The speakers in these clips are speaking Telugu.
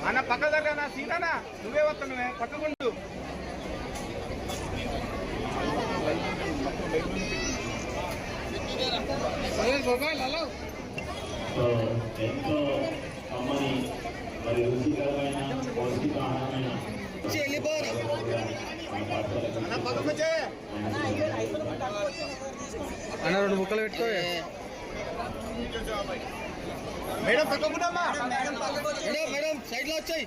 అన్న పక్క దగ్గర సీతానా నువ్వే వస్తున్నావే పక్కకుండు ఎంతో అమ్మని మరి రుచికరమైన పౌష్టికాహారమైన అన్న 2 ముక్కలు పెట్టుకో మేడం పక్కకుండమ్మా మేడం సైడ్ లో వచ్చాయి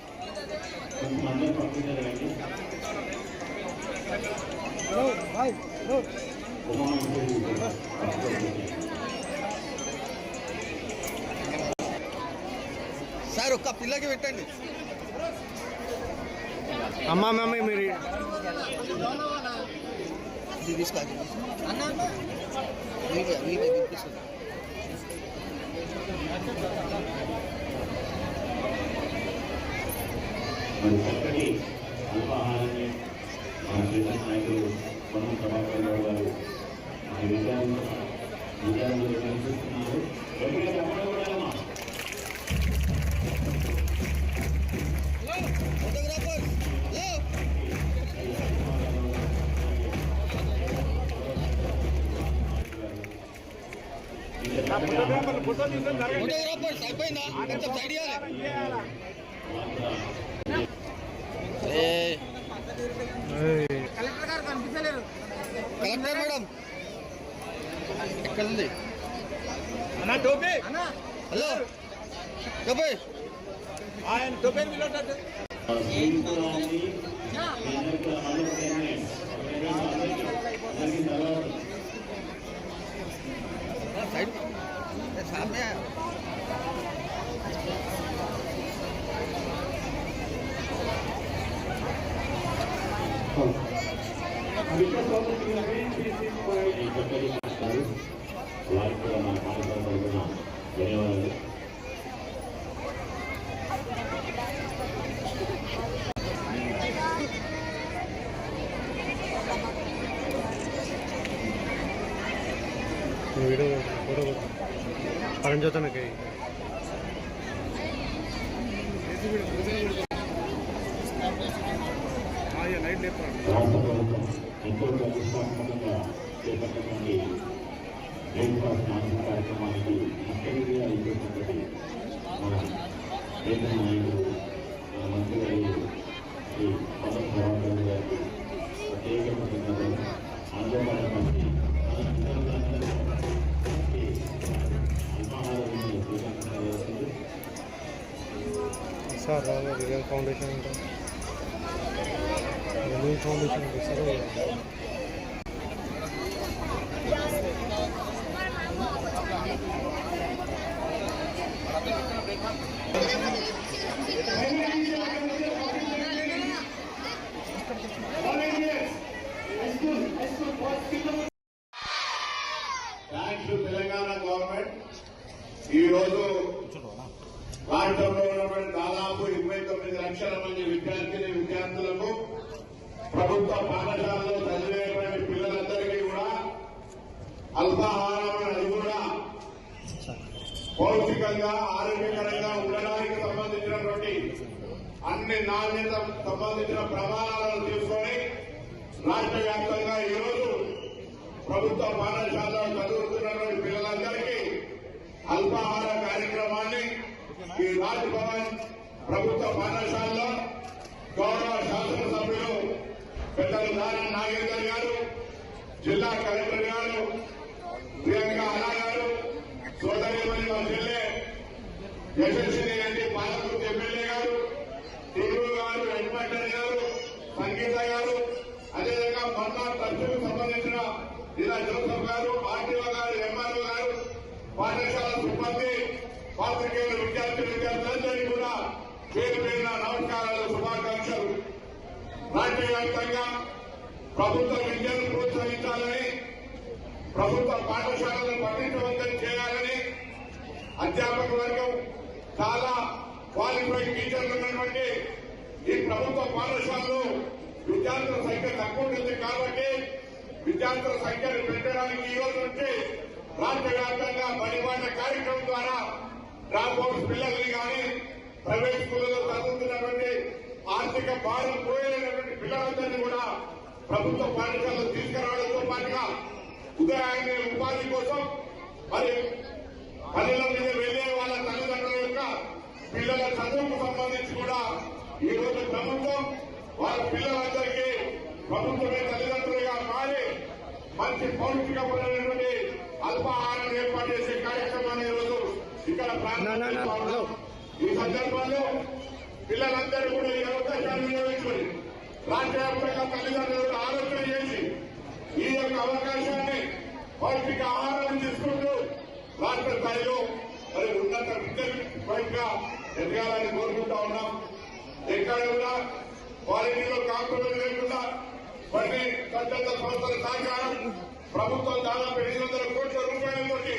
సార్ ఒక్క పిల్లకి పెట్టండి అమ్మా మమ్మీ మీరు తీసుకోండి మరి చక్కటి అల్పాహారాన్ని మన ప్రీతం నాయకులు పొన్నం ప్రభాకర్ రావు గారు మన విద్యార్థులు కనిపిస్తున్నారు. ఫోటోగ్రాఫర్స్ అయిపోయిందా కొంచెం సైడ్ కలెక్టర్ గారు కనిపించలేరు. కలెక్టర్ మేడం ఎక్కడ ఉంది అన్నా టోపీ హలో టోపీ ఆయన టోపీ సైడ్ सामने పరంజ్యోతన కై ఎంతో ప్రతిష్టాత్మకంగా చేపట్టటువంటి బ్రేక్ఫాస్ట్ డాన్స్ కార్యక్రమానికి ముఖ్యంగా ఇచ్చేటువంటి మన కేంద్ర నాయకులు మంత్రి గారు శ్రీ పొన్నం ప్రభాకర్ గారికి ప్రత్యేకమైన ఆందోళన మంత్రి sir real foundation new foundation sir Telangana government ఈ రోజు రాష్ట్రంలో ఉన్నటువంటి దాదాపు 29 లక్షల మంది విద్యార్థులకు ప్రభుత్వ పాఠశాలలో చదివేటువంటి పిల్లలందరికీ కూడా అల్పాహారం అది కూడా పౌష్టికంగా ఆరోగ్యకరంగా ఉండడానికి సంబంధించినటువంటి అన్ని నాణ్యత సంబంధించిన ప్రమాణాలను తీసుకొని రాష్ట్ర వ్యాప్తంగా ఈరోజు ప్రభుత్వ పాఠశాలలో చదువుతున్నటువంటి పిల్లలందరికీ అల్పాహార కార్యక్రమాన్ని ఈ రాజ్ భవన్ ప్రభుత్వ పాఠశాలలో గౌరవ శాసనసభ్యులు పెద్దలు దానం నాగేందర్ గారు, జిల్లా కలెక్టర్ గారు, ప్రియాంక అలా గారు, సోదరిమణి మా చెల్లె యశస్విని రెడ్డి పాలకుర్తి ఎమ్మెల్యే గారు, టీవీ గారు, హెడ్మాస్టర్ గారు, సంగీత గారు, అదేవిధంగా మన్నార్ ట్రస్టుకు సంబంధించిన జిల్లా జోసఫ్ గారు, ఆర్టీఓ గారు, ఎంఆర్ఓ గారు, పాఠశాల సిబ్బంది, పాత్రికేయులు, విద్యార్థులందరికీ కూడా పేరు పేరున నమస్కారాలు, శుభాకాంక్షలు. రాష్ట్ర వ్యాప్తంగా ప్రభుత్వ విద్యను ప్రోత్సహించాలని, ప్రభుత్వ పాఠశాలను పఠించవంతం చేయాలని, అధ్యాపక వర్గం చాలా క్వాలిఫైడ్ టీచర్లు ఉన్నటువంటి ఈ ప్రభుత్వ పాఠశాలలో విద్యార్థుల సంఖ్య తక్కువ ఉంటుంది కాబట్టి విద్యార్థుల సంఖ్యను పెంచడానికి ఈ రోజు నుంచి రాష్ట్ర వ్యాప్తంగా బడిబాట కార్యక్రమం ద్వారా డ్రాప్ అవుట్స్ పిల్లల్ని కానీ ప్రైవేట్ స్కూళ్లలో చదువుతున్నటువంటి ఆర్థిక భారం పోయేటటువంటి పిల్లలందరినీ కూడా ప్రభుత్వ పాఠశాలలో తీసుకురావడంతో పాటుగా ఉదయాన్నే ఉపాధి కోసం మరి పనుల మీద వెళ్లే వాళ్ళ తల్లిదండ్రుల యొక్క పిల్లల చదువుకు సంబంధించి కూడా ఈ రోజు ప్రభుత్వం వాళ్ళ పిల్లలందరికీ ప్రభుత్వమే తల్లిదండ్రులుగా మారి మంచి పౌష్టికమైనటువంటి అల్పాహారం ఏర్పాటు చేసే కార్యక్రమాన్ని ఈరోజు ఇక్కడ ప్రారంభిస్తున్నాం. ఈ సందర్భంలో పిల్లలందరూ కూడా ఈ అవకాశాన్ని వినియోగించుకొని రాష్ట్ర వ్యాప్తంగా తల్లిదండ్రులకు ఆలోచన చేసి ఈ యొక్క అవకాశాన్ని పౌష్టిక ఆహారం తీసుకుంటూ రాష్ట్ర స్థాయిలో మరి ఉన్నత విద్య వైపుగా ఎదగాలని కోరుకుంటా ఉన్నాం. ఎక్కడ కూడా క్వాలిటీలో కాంప్రమైజ్ లేకుండా కొన్ని స్వచ్ఛంద సంస్థల సహకారం ప్రభుత్వం దాదాపు 800 కోట్ల రూపాయలతోటి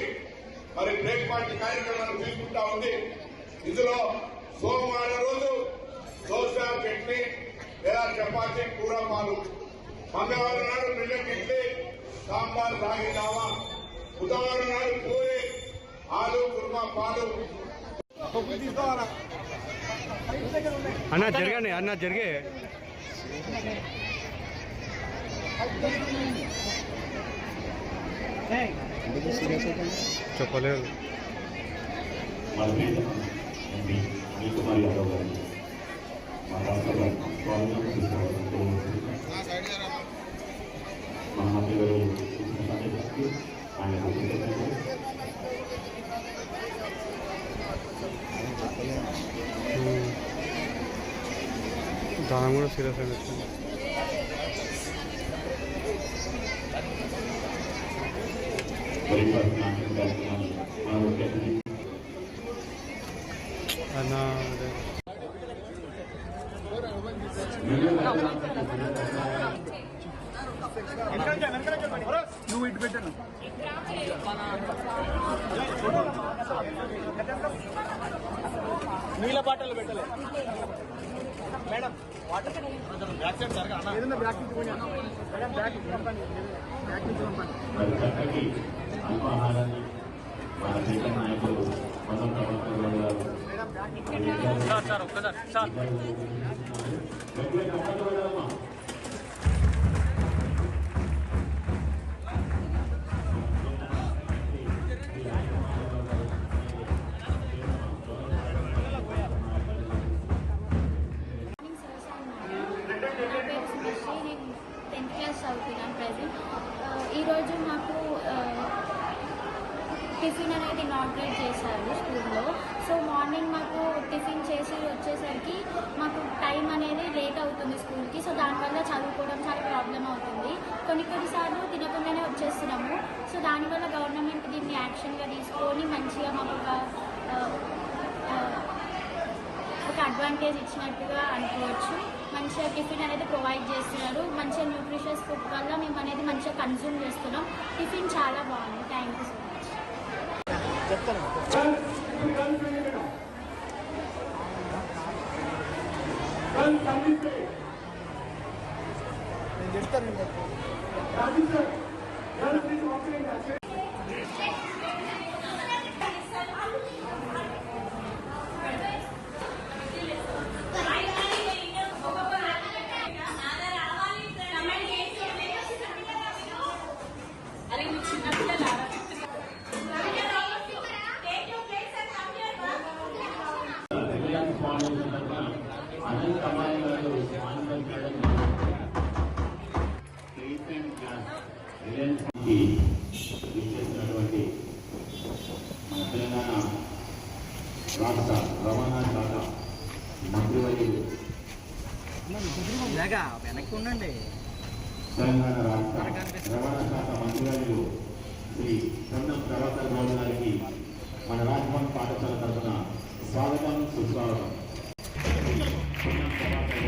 మరి బ్రేక్ఫాస్ట్ కార్యక్రమాన్ని తీసుకుంటా ఉంది. ఇందులో సోమవారం రోజు దోశ, చట్నీ లేదా చపాతీ, కూర, పాలు, మంగళవారం నాడు మిల్లెట్ ఇడ్లీ, సాంబార్, రాగి జావా, బుధవారం నాడు పూరి, ఆలు, కుర్మా, పాలు. అన్న జరగండి, అన్న జరిగే చెప్పలేదు. మీకు మరియు అడగాలి మా రాష్ట్ర స్వాగతం మన మధ్య ఆయన దానం కూడా సీరియస్ అయినట్టు. అన్న నువ్వు ఇటు పెట్టాను నీళ్ళ బాటలు పెట్టలే మేడం. బ్యాక్ సైడ్ జరగా ఏదన్నా బ్యాక్ నుంచి మేడం, బ్యాక్ పంపండి, బ్యాక్ నుంచి పంపండి. అల్పాహారాన్ని మన దేశ నాయకులు సార్ ఒక్కసారి సార్ చదువుతున్నాను ప్రెజెంట్. ఈరోజు మాకు టిఫిన్ అనేది ఇనాగ్రేట్ చేశారు స్కూల్లో. సో మార్నింగ్ మాకు టిఫిన్ చేసి వచ్చేసరికి మాకు టైం అనేది లేట్ అవుతుంది స్కూల్కి. సో దానివల్ల చదువుకోవడం చాలా ప్రాబ్లం అవుతుంది. కొన్నిసార్లు తినకుండానే వచ్చేస్తున్నాము. సో దానివల్ల గవర్నమెంట్ దీన్ని యాక్షన్గా తీసుకొని మంచిగా మాకు ఒక అడ్వాంటేజ్ ఇచ్చినట్టుగా అనుకోవచ్చు. మంచిగా టిఫిన్ అనేది ప్రొవైడ్ చేస్తున్నారు. మంచిగా న్యూట్రిషియస్ ఫుడ్ వల్ల మేము అనేది మంచిగా కన్జ్యూమ్ చేస్తున్నాం. టిఫిన్ చాలా బాగుంది. Thank you so much. నేను చెప్తాను. ఇచ్చేసినటువంటి మన తెలంగాణ రాష్ట్ర రవాణా శాఖ మంత్రివర్యులు వెనక్కి ఉండండి. తెలంగాణ రాష్ట్ర రవాణా శాఖ మంత్రివర్యులు శ్రీ పొన్నం ప్రభాకర్ రావు గారికి మన రాజ్భవన్ పాఠశాల తరఫున స్వాగతం, సుస్వాగతం. పొన్నం ప్రభాకర్